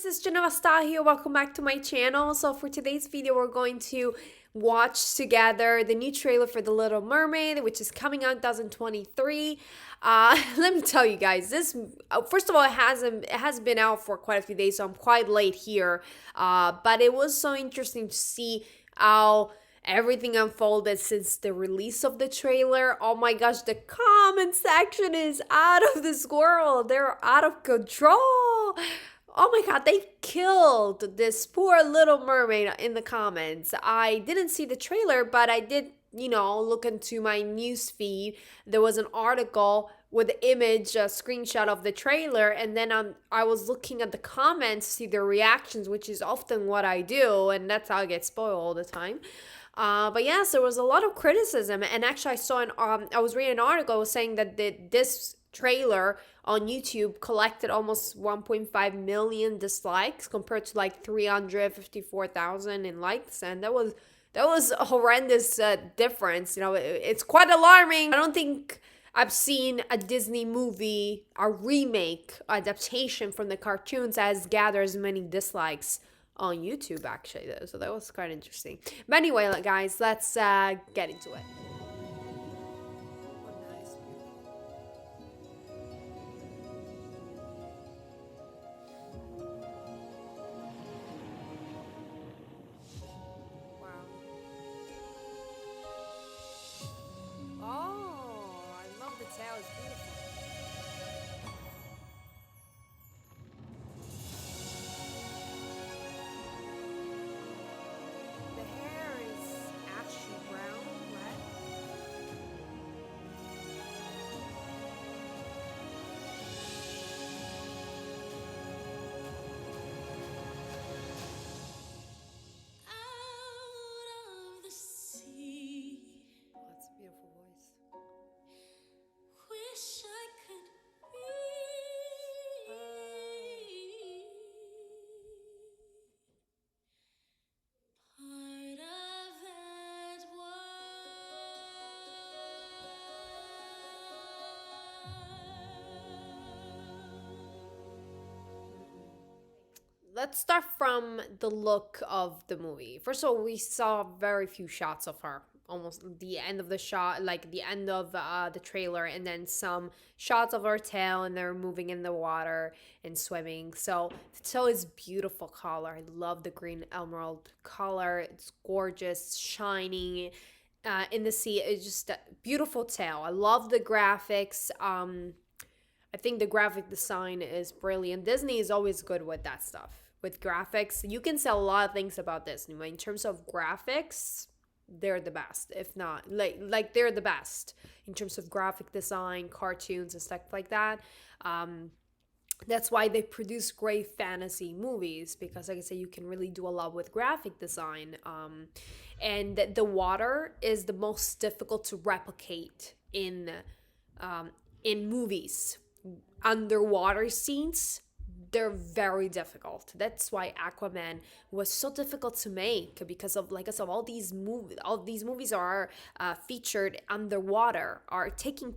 guys, it's Geneva Star here. Welcome back to my channel. So for today's video, we're going to watch together the new trailer for The Little Mermaid, which is coming out in 2023. Let me tell you guys, this first of all, it has been out for quite a few days, so I'm quite late here. But it was so interesting to see how everything unfolded since the release of the trailer. Oh my gosh, the comment section is out of this world. They're out of control. Oh my god, they killed this poor Little Mermaid in the comments. I didn't see the trailer, but I did, look into my news feed. There was an article with the image, a screenshot of the trailer, and then I was looking at the comments to see their reactions, which is often what I do, and that's how I get spoiled all the time. But yes, there was a lot of criticism, and actually I was reading an article saying that this trailer on YouTube collected almost 1.5 million dislikes compared to like 354,000 in likes, and that was a horrendous difference. It's quite alarming. I don't think I've seen a Disney movie, a remake, adaptation from the cartoons as gather as many dislikes on YouTube actually though. So that was quite interesting. But anyway, guys, let's get into it. Oh, I love the tail. It's beautiful. The hair is ashy brown, red. Out of the sea, Oh, that's a beautiful voice. wish I could be part of that Let's start from the look of the movie. First of all, we saw very few shots of her. Almost the end of the shot, like the end of the trailer, and then some shots of her tail, and they're moving in the water and swimming. So the tail is beautiful color. I love the green emerald color. It's gorgeous, shining in the sea. It's just a beautiful tail. I love the graphics. I think the graphic design is brilliant. Disney is always good with that stuff. With graphics, you can sell a lot of things about Disney. In terms of graphics, they're the best. If not, like they're the best in terms of graphic design, cartoons and stuff like that. That's why they produce great fantasy movies, because like I said, you can really do a lot with graphic design. And the water is the most difficult to replicate in movies. Underwater scenes, they're very difficult. That's why Aquaman was so difficult to make, because of, like I said, all these movies are featured underwater, are taking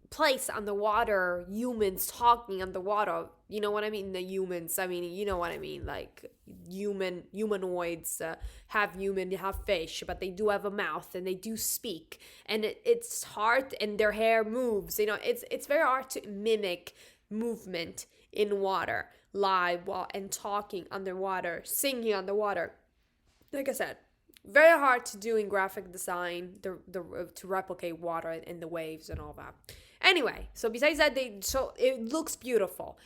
place underwater, humans talking underwater. You know what I mean? The humans, I mean, you know what I mean, like humanoids, have fish, but they do have a mouth and they do speak, and it's hard, and their hair moves. It's very hard to mimic movement in water live while and talking underwater, singing underwater. Like I said, very hard to do in graphic design, to replicate water in the waves and all that. Anyway, so besides that, so it looks beautiful.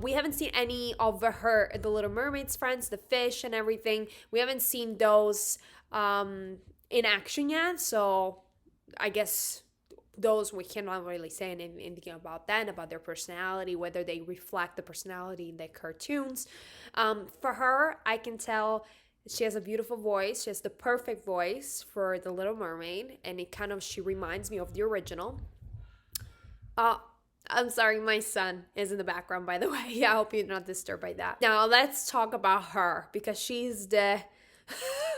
We haven't seen any of the Little Mermaid's friends, the fish and everything. We haven't seen those in action yet, so I guess those we cannot really say anything about them, about their personality, whether they reflect the personality in their cartoons. For her, I can tell she has a beautiful voice. She has the perfect voice for the Little Mermaid, and she reminds me of the original. I'm sorry, my son is in the background, by the way. I hope you're not disturbed by that. Now, let's talk about her, because she's the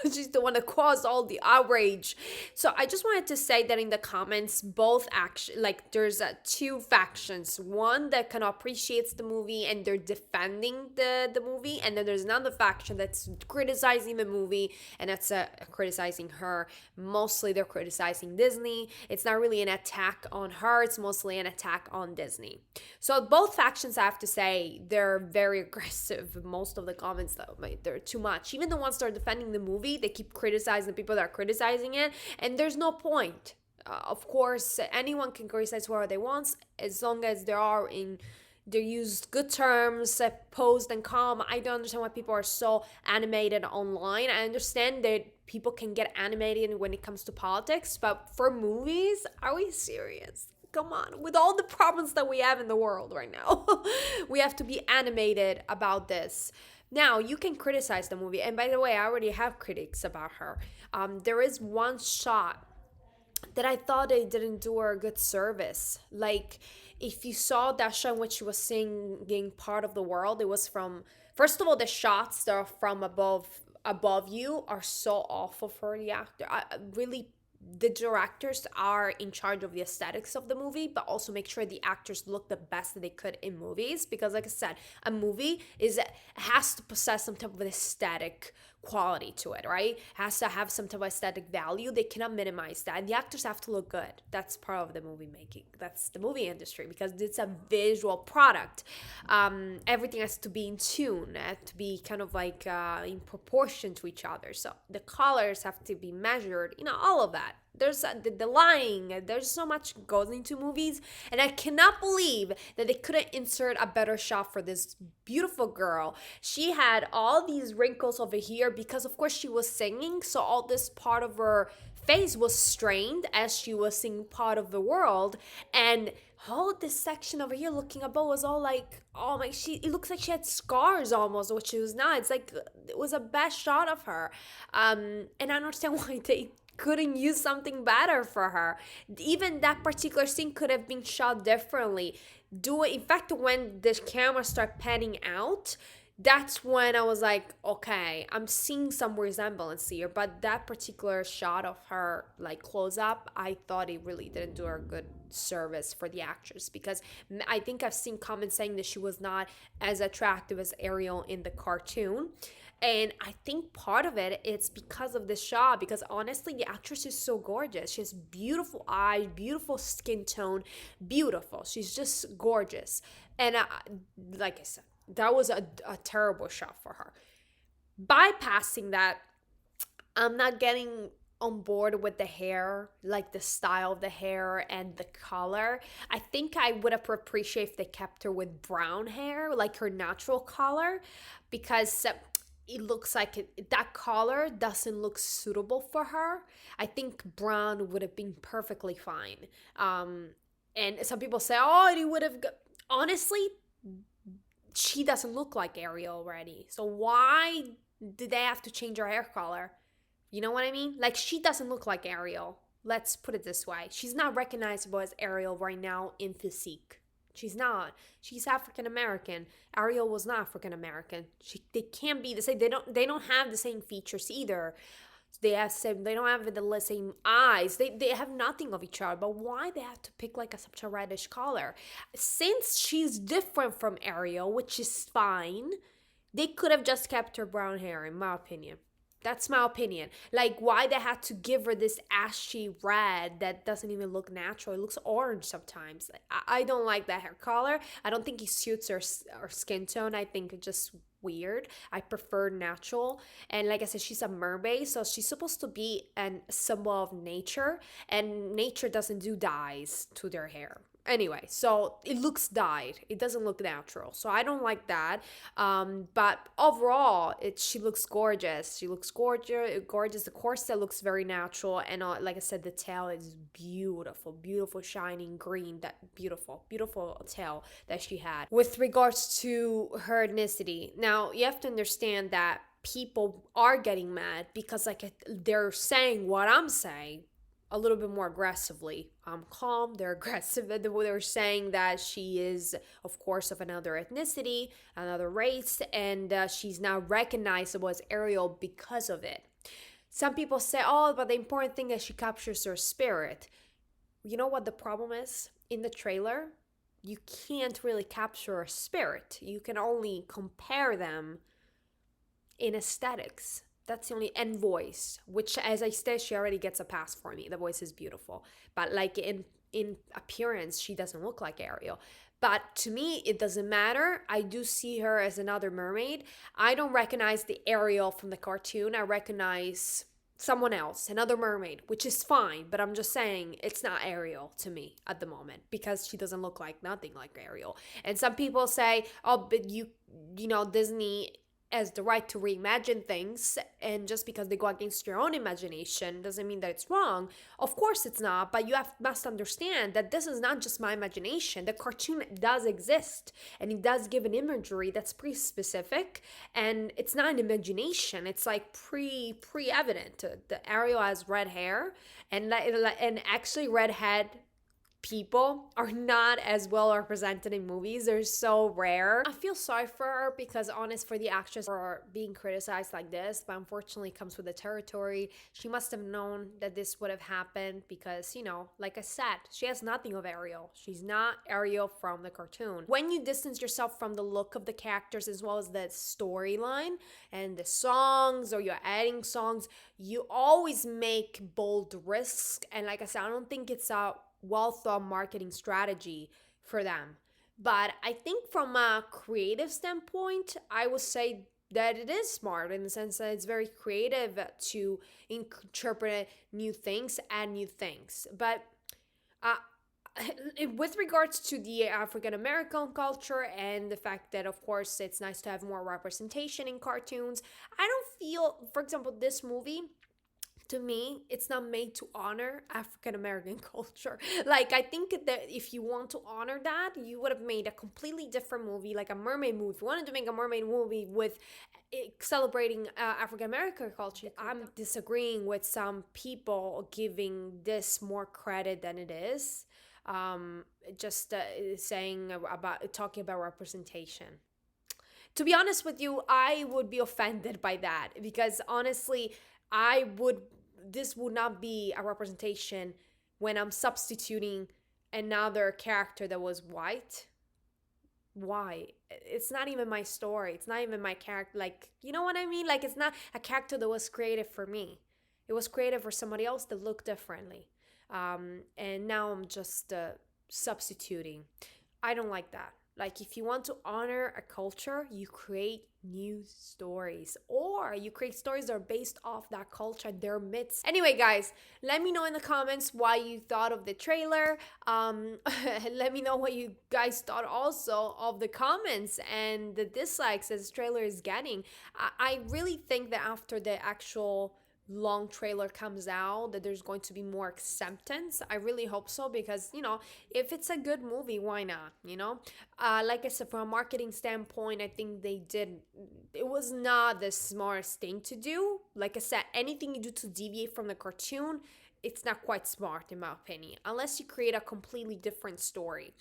She's the one that caused all the outrage. So I just wanted to say that in the comments, both action, like there's two factions. One that kind of appreciates the movie and they're defending the movie, and then there's another faction that's criticizing the movie and that's criticizing her. Mostly they're criticizing Disney. It's not really an attack on her. It's mostly an attack on Disney. So both factions, I have to say, they're very aggressive. Most of the comments, though, they're too much. Even the ones that are defending the movie, they keep criticizing the people that are criticizing it, and there's no point. Of course, anyone can criticize whoever they want, as long as they use good terms, posed and calm. I don't understand why people are so animated online. I understand that people can get animated when it comes to politics, but for movies, are we serious? Come on, with all the problems that we have in the world right now, we have to be animated about this. Now, you can criticize the movie, and by the way, I already have critics about her. There is one shot that I thought they didn't do her a good service. Like, if you saw that shot in which she was singing "Part of the World," it was from, first of all, the shots that are from above you are so awful for the actor. I really, the directors are in charge of the aesthetics of the movie, but also make sure the actors look the best that they could in movies, because like I said, a movie has to possess some type of aesthetic quality to it, right? It has to have some type of aesthetic value. They cannot minimize that, and the actors have to look good. That's part of the movie making. That's the movie industry, because it's a visual product. Everything has to be in tune, has to be kind of like in proportion to each other. So the colors have to be measured, all of that. There's the lying, there's so much goes into movies, and I cannot believe that they couldn't insert a better shot for this beautiful girl. She had all these wrinkles over here because of course she was singing, so all this part of her face was strained as she was singing "Part of the World," and all this section over here looking above was all like, oh my, it looks like she had scars almost, which she was not. It's like it was a bad shot of her, and I don't understand why they couldn't use something better for her. Even that particular scene could have been shot differently. In fact, when the camera started panning out, that's when I was like, okay, I'm seeing some resemblance here. But that particular shot of her, like close up, I thought it really didn't do her good service for the actress, because I think I've seen comments saying that she was not as attractive as Ariel in the cartoon. And I think part of it it's because of this shot, because honestly the actress is so gorgeous. She has beautiful eyes, beautiful skin tone, beautiful. She's just gorgeous. And like I said, that was a terrible shot for her. Bypassing that, I'm not getting on board with the hair, like the style of the hair and the color. I think I would have appreciated if they kept her with brown hair, like her natural color, because it looks like that color doesn't look suitable for her. I think brown would have been perfectly fine. And some people say, oh, it would have. Honestly, she doesn't look like Ariel already. So why did they have to change her hair color? You know what I mean? Like, she doesn't look like Ariel. Let's put it this way. She's not recognizable as Ariel right now in physique. She's not. She's African American. Ariel was not African American. They can't be the same. They don't have the same features either. They don't have the same eyes. They have nothing of each other. But why they have to pick like such a reddish color? Since she's different from Ariel, which is fine, they could have just kept her brown hair, in my opinion. That's my opinion. Like, why they had to give her this ashy red that doesn't even look natural. It looks orange sometimes. I don't like that hair color. I don't think it suits her skin tone. I think it's just weird. I prefer natural. And like I said, she's a mermaid, so she's supposed to be a symbol of nature. And nature doesn't do dyes to their hair. Anyway, so it looks dyed. It doesn't look natural. So I don't like that. But overall, she looks gorgeous. She looks gorgeous. The corset looks very natural. And like I said, the tail is beautiful. Beautiful, shining green. That beautiful tail that she had. With regards to her ethnicity, now you have to understand that people are getting mad because like they're saying what I'm saying. a little bit more aggressively calm. They're aggressive. They're saying that she is, of course, of another ethnicity, another race, and she's now recognizable as Ariel because of it. Some people say, oh, but the important thing is she captures her spirit. You know what the problem is? In the trailer, you can't really capture a spirit. You can only compare them in aesthetics. That's the only, and voice, which, as I said, she already gets a pass for me. The voice is beautiful, but like in appearance, she doesn't look like Ariel. But to me, it doesn't matter. I do see her as another mermaid. I don't recognize the Ariel from the cartoon. I recognize someone else, another mermaid, which is fine. But I'm just saying it's not Ariel to me at the moment because she doesn't look like nothing like Ariel. And some people say, "Oh, but you know, Disney has the right to reimagine things, and just because they go against your own imagination doesn't mean that it's wrong." Of course it's not, but must understand that this is not just my imagination. The cartoon does exist, and it does give an imagery that's pretty specific, and it's not an imagination. It's like pre-evident. The Ariel has red hair, and actually redhead people are not as well represented in movies. They're so rare. I feel sorry for her because, honest, for the actress for being criticized like this, but unfortunately it comes with the territory. She must have known that this would have happened because, you know, like I said, she has nothing of Ariel. She's not Ariel from the cartoon. When you distance yourself from the look of the characters as well as the storyline and the songs, or you're adding songs, you always make bold risks. And like I said, I don't think it's a well thought marketing strategy for them. But I think from a creative standpoint, I would say that it is smart in the sense that it's very creative to interpret new things and new things. But uh, with regards to the African American culture and the fact that, of course, it's nice to have more representation in cartoons, I don't feel, for example, this movie, to me, it's not made to honor African American culture. Like, I think that if you want to honor that, you would have made a completely different movie, like a mermaid movie. If you wanted to make a mermaid movie with celebrating African American culture, I'm disagreeing with some people giving this more credit than it is. Just saying about talking about representation. To be honest with you, I would be offended by that because honestly, I would this would not be a representation when I'm substituting another character that was white. Why? It's not even my story. It's not even my character. Like, you know what I mean? Like, it's not a character that was created for me. It was created for somebody else that looked differently. And now I'm just substituting. I don't like that. Like, if you want to honor a culture, you create new stories, or you create stories that are based off that culture and their myths. Anyway, guys, let me know in the comments why you thought of the trailer. Let me know what you guys thought also of the comments and the dislikes that this trailer is getting. I really think that after the actual long trailer comes out that there's going to be more acceptance. I really hope so because, you know, if it's a good movie, why not, you know? Like I said, from a marketing standpoint, I think it was not the smartest thing to do. Like I said, anything you do to deviate from the cartoon, it's not quite smart in my opinion, unless you create a completely different story.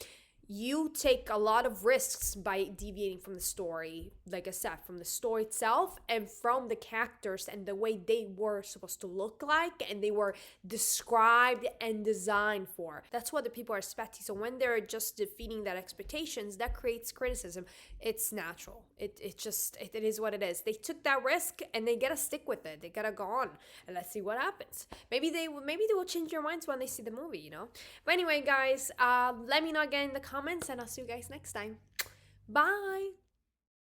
You take a lot of risks by deviating from the story, like I said, from the story itself and from the characters and the way they were supposed to look like and they were described and designed for. That's what the people are expecting. So when they're just defeating that expectations, that creates criticism. It's natural. It is what it is. They took that risk and they gotta stick with it. They gotta go on and let's see what happens. Maybe they will change their minds when they see the movie, you know. But anyway, guys, let me know again in the comments, and I'll see you guys next time. Bye.